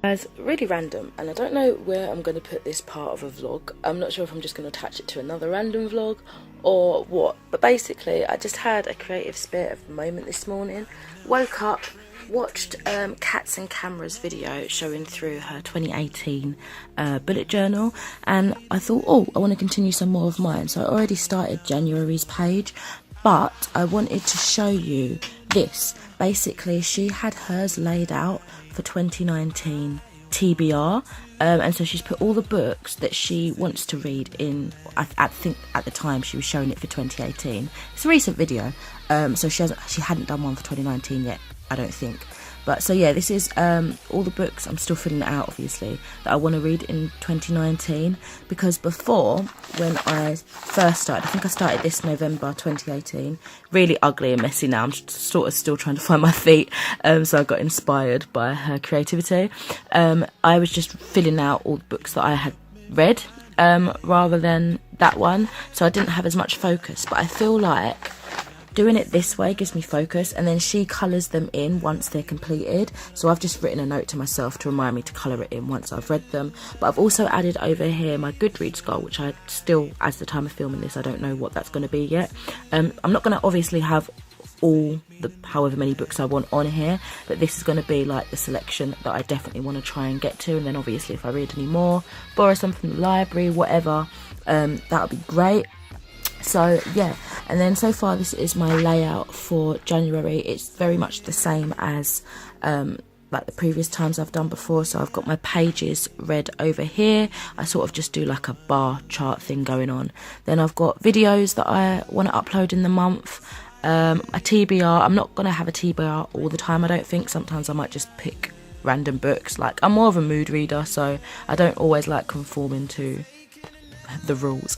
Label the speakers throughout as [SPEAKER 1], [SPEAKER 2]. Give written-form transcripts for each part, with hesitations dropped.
[SPEAKER 1] Guys, really random, and I don't know where I'm going to put this part of a vlog. I'm not sure if I'm just going to attach it to another random vlog or what, but basically I just had a creative spirit of the moment this morning. Woke up, watched Cats and Cameras video showing through her 2018 bullet journal, and I thought, oh, I want to continue some more of mine. So I already started January's page, but I wanted to show you this. Basically, she had hers laid out for 2019 TBR, and so she's put all the books that she wants to read in. I think at the time she was showing it for 2018. It's a recent video, so she hadn't done one for 2019 yet, I don't think. But so yeah, this is all the books, I'm still filling it out obviously, that I want to read in 2019, because before, when I first started, I think I started this November 2018, really ugly and messy now, I'm sort of still trying to find my feet, so I got inspired by her creativity. I was just filling out all the books that I had read, rather than that one, so I didn't have as much focus, but I feel like doing it this way gives me focus, and then she colours them in once they're completed. So I've just written a note to myself to remind me to colour it in once I've read them. But I've also added over here my Goodreads goal, which I still, as the time of filming this, I don't know what that's going to be yet. I'm not going to obviously have all the however many books I want on here, but this is going to be like the selection that I definitely want to try and get to, and then obviously if I read any more, borrow something from the library, whatever, that would be great. So yeah, and then so far this is my layout for January. It's very much the same as like the previous times I've done before. So I've got my pages read over here. I sort of just do like a bar chart thing going on. Then I've got videos that I want to upload in the month, a TBR. I'm not going to have a TBR all the time, I don't think. Sometimes I might just pick random books. Like, I'm more of a mood reader, so I don't always like conforming to the rules.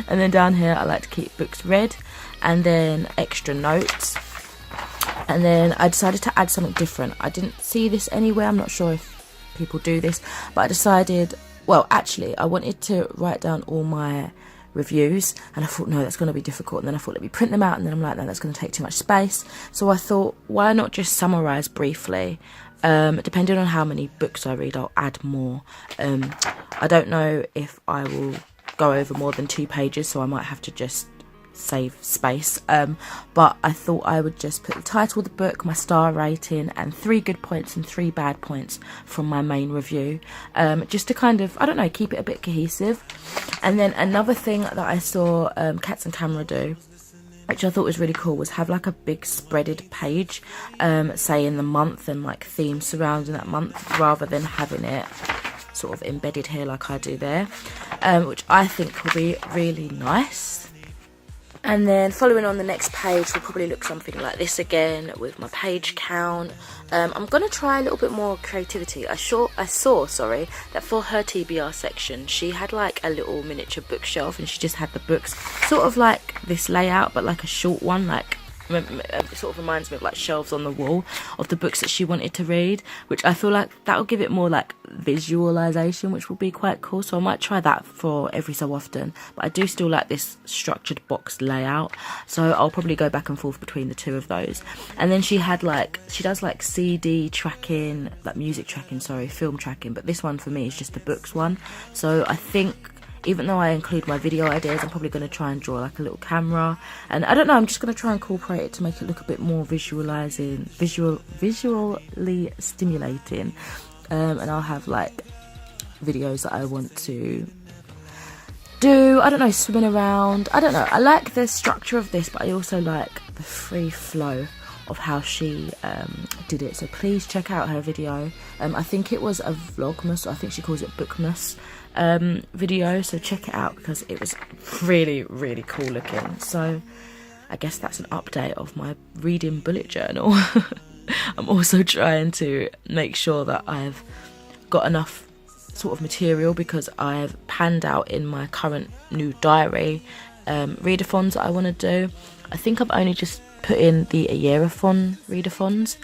[SPEAKER 1] And then down here I like to keep books read, and then extra notes. And then I decided to add something different. I didn't see this anywhere, I'm not sure if people do this, but I decided, well actually I wanted to write down all my reviews, and I thought no, that's going to be difficult, and then I thought let me print them out, and then I'm like no, that's going to take too much space. So I thought, why not just summarise briefly. Depending on how many books I read, I'll add more. I don't know if I will go over more than 2 pages, so I might have to just save space, but I thought I would just put the title of the book, my star rating, and 3 good points and 3 bad points from my main review, just to kind of, I don't know, keep it a bit cohesive. And then another thing that I saw Cats and Camera do, which I thought was really cool, was have like a big spreaded page, saying the month and like themes surrounding that month, rather than having it sort of embedded here like I do there, which I think will be really nice. And then following on the next page will probably look something like this again, with my page count. I'm going to try a little bit more creativity. I saw that for her TBR section she had like a little miniature bookshelf, and she just had the books sort of like this layout, but like a short one, like it sort of reminds me of like shelves on the wall of the books that she wanted to read, which I feel like that'll give it more like visualization, which will be quite cool. So I might try that for every so often, but I do still like this structured box layout, so I'll probably go back and forth between the two of those. And then she had like, she does like CD tracking, like music tracking, sorry, film tracking, but this one for me is just the books one. So I think even though I include my video ideas, I'm probably going to try and draw like a little camera, and I don't know, I'm just going to try and incorporate it to make it look a bit more visually stimulating, and I'll have like videos that I want to do, I don't know, swimming around, I don't know. I like the structure of this, but I also like the free flow of how she did it. So please check out her video. I think it was a vlogmas, or I think she calls it bookmas video, so check it out because it was really, really cool looking. So I guess that's an update of my reading bullet journal. I'm also trying to make sure that I've got enough sort of material, because I've panned out in my current new diary readathons that I want to do. I think I've only just put in the a-year-a-thon readathons,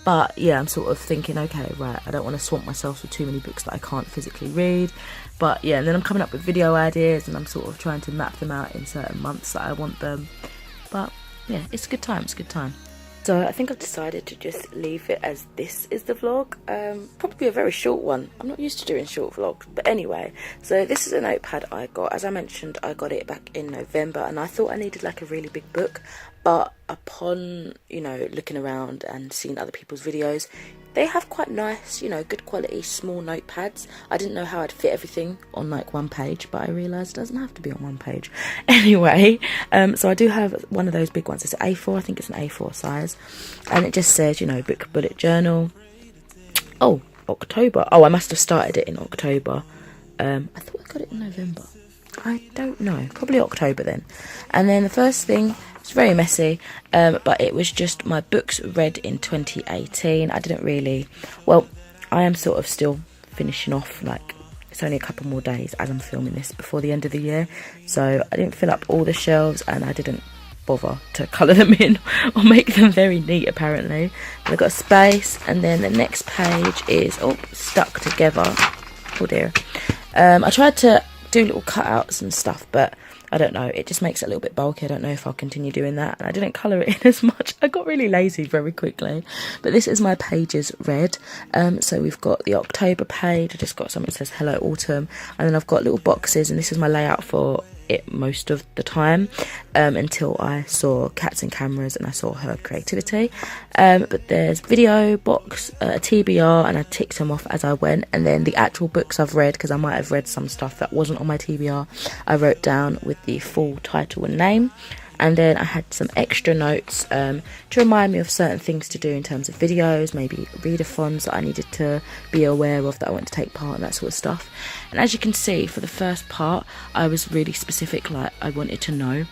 [SPEAKER 1] but yeah, I'm sort of thinking, okay, right, I don't want to swamp myself with too many books that I can't physically read. But yeah, and then I'm coming up with video ideas, and I'm sort of trying to map them out in certain months that I want them. But yeah, it's a good time, it's a good time. So I think I've decided to just leave it as this is the vlog. Probably a very short one. I'm not used to doing short vlogs. But anyway, so this is a notepad I got. As I mentioned, I got it back in November and I thought I needed like a really big book. But upon, you know, looking around and seeing other people's videos, they have quite nice, you know, good quality small notepads. I didn't know how I'd fit everything on like one page, but I realised it doesn't have to be on one page. Anyway, so I do have one of those big ones. It's an A4, I think it's an A4 size. And it just says, you know, book bullet journal. Oh, October. Oh, I must have started it in October. I thought I got it in November. I don't know. Probably October then. And then the first thing, it's very messy, but it was just my books read in 2018. I didn't really, well, I am sort of still finishing off, like, it's only a couple more days as I'm filming this before the end of the year. So I didn't fill up all the shelves and I didn't bother to colour them in or make them very neat apparently. I've got a space and then the next page is, oh, stuck together. Oh dear. I tried to do little cutouts and stuff, but I don't know, it just makes it a little bit bulky. I don't know if I'll continue doing that, and I didn't colour it in as much. I got really lazy very quickly. But this is my pages read. So we've got the October page. I just got something that says Hello Autumn, and then I've got little boxes, and this is my layout for it most of the time, until I saw Cats and Cameras and I saw her creativity. But there's video box, a TBR, and I ticked them off as I went. And then the actual books I've read, because I might have read some stuff that wasn't on my TBR, I wrote down with the full title and name. And then I had some extra notes to remind me of certain things to do in terms of videos, maybe readathons that I needed to be aware of, that I want to take part in, that sort of stuff. And as you can see, for the first part, I was really specific, like I wanted to know.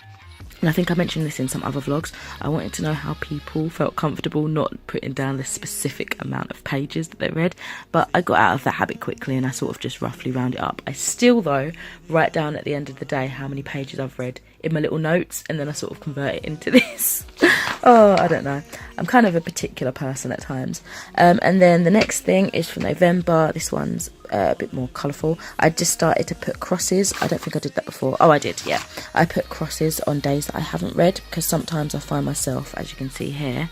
[SPEAKER 1] And I think I mentioned this in some other vlogs, I wanted to know how people felt comfortable not putting down the specific amount of pages that they read. But I got out of that habit quickly and I sort of just roughly round it up. I still, though, write down at the end of the day how many pages I've read in my little notes, and then I sort of convert it into this. Oh, I don't know. I'm kind of a particular person at times. And then the next thing is for November. This one's a bit more colourful. I just started to put crosses. I don't think I did that before. Oh, I did, yeah. I put crosses on days that I haven't read, because sometimes I find myself, as you can see here,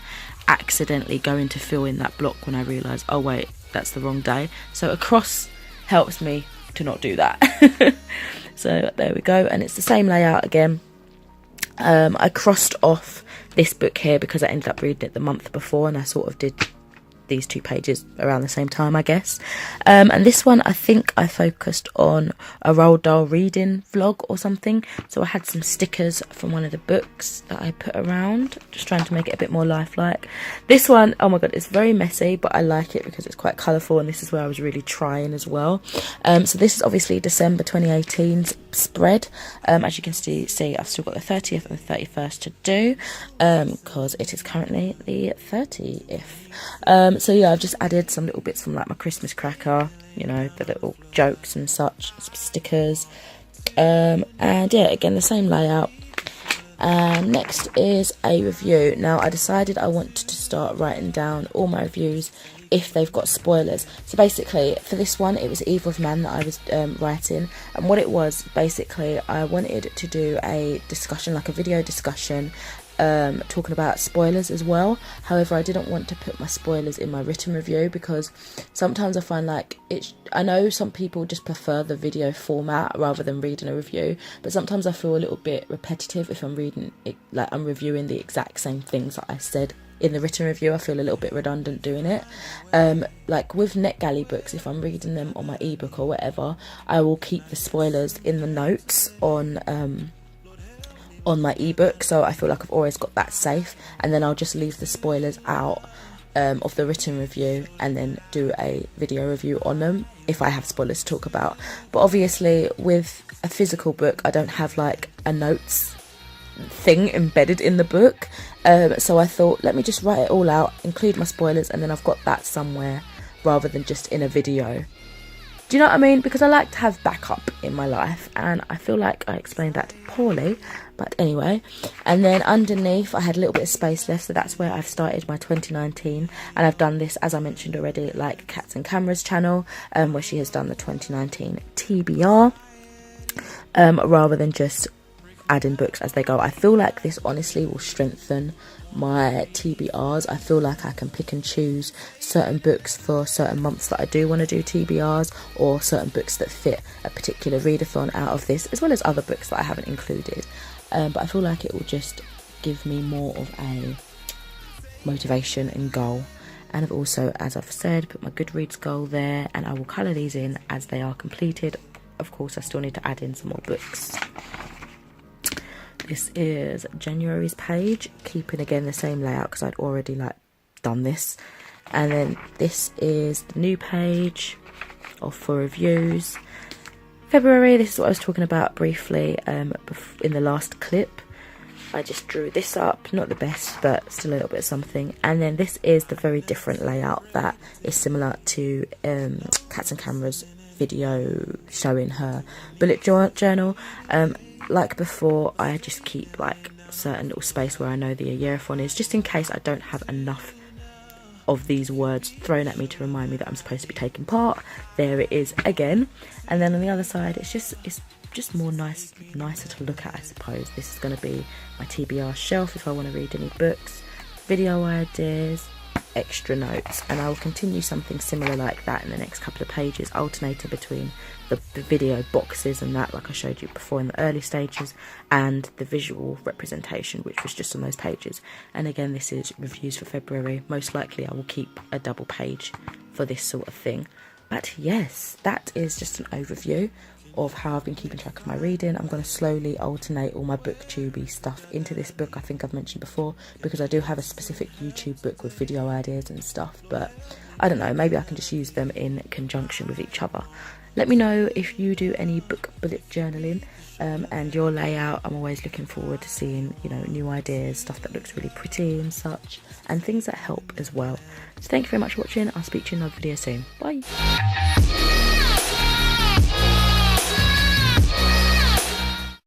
[SPEAKER 1] accidentally going to fill in that block when I realise, oh wait, that's the wrong day. So a cross helps me to not do that. So there we go, and it's the same layout again. I crossed off this book here because I ended up reading it the month before, and I sort of did these two pages around the same time, I guess. And this one, I think I focused on a Roald Dahl reading vlog or something. So I had some stickers from one of the books that I put around, just trying to make it a bit more lifelike. This one, oh my god, it's very messy, but I like it because it's quite colourful, and this is where I was really trying as well. So this is obviously December 2018's spread. As you can see, I've still got the 30th and the 31st to do, because it is currently the 30th. So yeah, I've just added some little bits from like my Christmas cracker, you know, the little jokes and such, some stickers, and yeah, again the same layout. And next is a review. Now I decided I wanted to start writing down all my reviews if they've got spoilers. So basically for this one, it was Evil of Man that I was writing, and what it was, basically I wanted to do a discussion, like a video discussion, talking about spoilers as well. However, I didn't want to put my spoilers in my written review, because sometimes I find like I know some people just prefer the video format rather than reading a review, but sometimes I feel a little bit repetitive if I'm reading it, like I'm reviewing the exact same things that I said in the written review. I feel a little bit redundant doing it. Like with NetGalley books, if I'm reading them on my ebook or whatever, I will keep the spoilers in the notes on my ebook, so I feel like I've always got that safe, and then I'll just leave the spoilers out of the written review and then do a video review on them if I have spoilers to talk about. But obviously with a physical book, I don't have like a notes thing embedded in the book, so I thought, let me just write it all out, include my spoilers, and then I've got that somewhere rather than just in a video. Do you know what I mean? Because I like to have backup in my life, and I feel like I explained that poorly, but anyway. And then underneath I had a little bit of space left, so that's where I've started my 2019, and I've done this, as I mentioned already, like Cats and Cameras channel, where she has done the 2019 TBR, rather than just add in books as they go. I feel like this honestly will strengthen my TBRs. I feel like I can pick and choose certain books for certain months that I do want to do TBRs, or certain books that fit a particular readathon out of this, as well as other books that I haven't included. But I feel like it will just give me more of a motivation and goal. And I've also, as I've said, put my Goodreads goal there, and I will colour these in as they are completed. Of course, I still need to add in some more books. This is January's page, keeping again the same layout because I'd already done this. And then this is the new page for reviews. February, this is what I was talking about briefly in the last clip. I just drew this up, not the best, but still a little bit of something. And then this is the very different layout that is similar to Cats and Cameras video showing her bullet journal. Like before, I just keep certain little space where I know the yearathon is, just in case I don't have enough of these words thrown at me to remind me that I'm supposed to be taking part. There it is again. And then on the other side, it's just more nicer to look at, I suppose. This is going to be my TBR shelf if I want to read any books, video ideas, extra notes, and I will continue something similar like that in the next couple of pages, alternating between the video boxes and that, like I showed you before in the early stages, and the visual representation, which was just on those pages. And again, this is reviews for February. Most likely I will keep a double page for this sort of thing. But yes, that is just an overview of how I've been keeping track of my reading. I'm going to slowly alternate all my booktubey stuff into this book, I think I've mentioned before, because I do have a specific YouTube book with video ideas and stuff, but I don't know, maybe I can just use them in conjunction with each other. Let me know if you do any book bullet journaling and your layout. I'm always looking forward to seeing, new ideas, stuff that looks really pretty and such, and things that help as well. So thank you very much for watching. I'll speak to you in another video soon. Bye.